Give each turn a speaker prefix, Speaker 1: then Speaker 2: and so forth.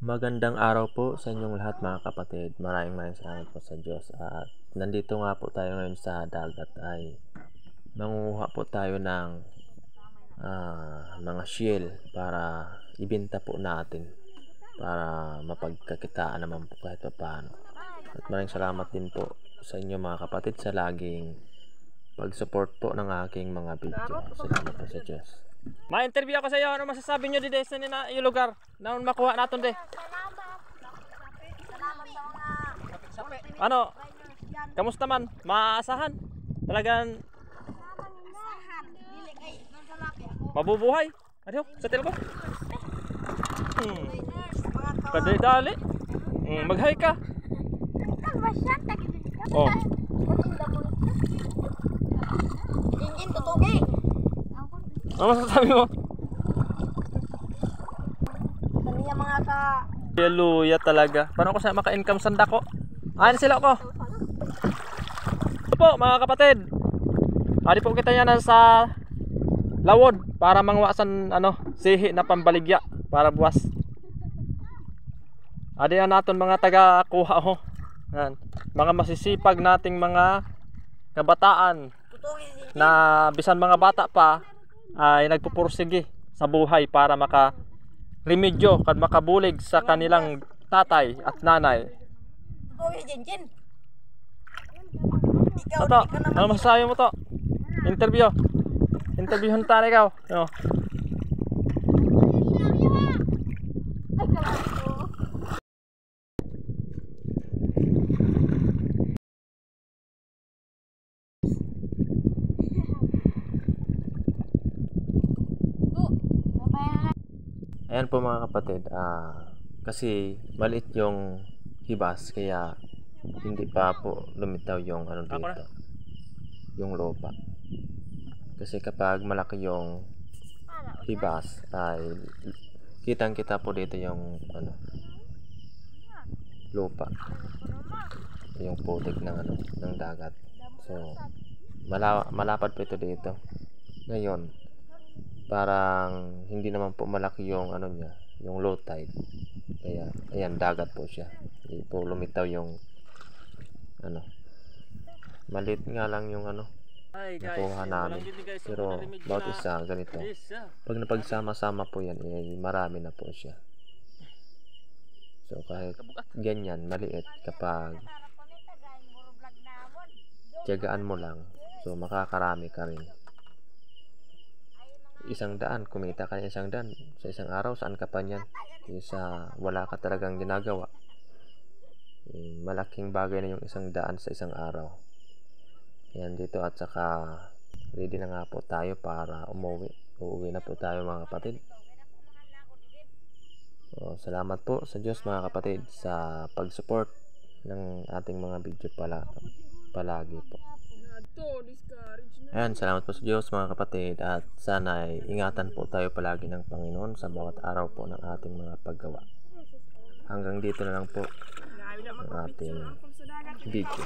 Speaker 1: Magandang araw po sa inyong lahat mga kapatid. Maraming salamat po sa Diyos. At nandito nga po tayo ngayon sa dagat ay mangunguha po tayo ng mga shell para ibenta po natin para mapagkakitaan naman po kahit paano. At maraming salamat din po sa inyo mga kapatid sa laging pag-support po ng aking mga video. Salamat po sa Diyos.
Speaker 2: Ma-interview ako sa iyo. Ano masasabi nyo dito sa yung lugar na makuha natin de? Ano? Kamusta man? Maasahan? Talagang mabubuhay? Ano? Sa tilo ko? Kadali-dali. Mag-hi ka. Oh. Ano masasabi mo?
Speaker 3: Kaniya mga ka...
Speaker 2: Hallelujah talaga. Paano ko sa maka-income sanda ko? Ayan sila ko. Ito po mga kapatid. Adi po kita yan sa lawod para mangwasan sihi na pambaligya para buwas. Adi yan natin mga taga-kuha ho. Yan. Mga masisipag nating mga kabataan na bisan mga bata pa ay nagpupursige sa buhay para maka-remedyo kad makabulig sa kanilang tatay at nanay. Ito, ano masasabi mo to? Interviewin tayo ikaw. Ano?
Speaker 1: Ayan po mga kapatid, kasi maliit yung hibas kaya hindi pa po lumitaw yung dito, yung lupa. Kasi kapag malaki yung hibas ay kitang-kita po dito yung lupa, yung putik ng dagat. So malapad po ito dito. Ngayon parang hindi naman po malaki yung niya, yung low tide. Kaya ayan, dagat po siya. Hindi po lumitaw yung maliit nga lang yung nakuha namin. Pero bawat isa ganito. Pag napagsama-sama po yan, marami na po siya. So kahit ganyan, maliit, kapag tiyagaan mo lang, so makakarami ka rin. 100, kumita ka ng 100 sa isang araw, saan ka pa niyan? Kaysa wala ka talagang ginagawa. Malaking bagay na yung 100 sa isang araw. Yan dito, at saka ready na nga po tayo para uuwi na po tayo mga kapatid. So, salamat po sa Diyos mga kapatid sa pag-support ng ating mga video palagi po. Ayan, salamat po sa Diyos mga kapatid, at sana ay ingatan po tayo palagi ng Panginoon sa bawat araw po ng ating mga paggawa. Hanggang dito na lang po ang ating video.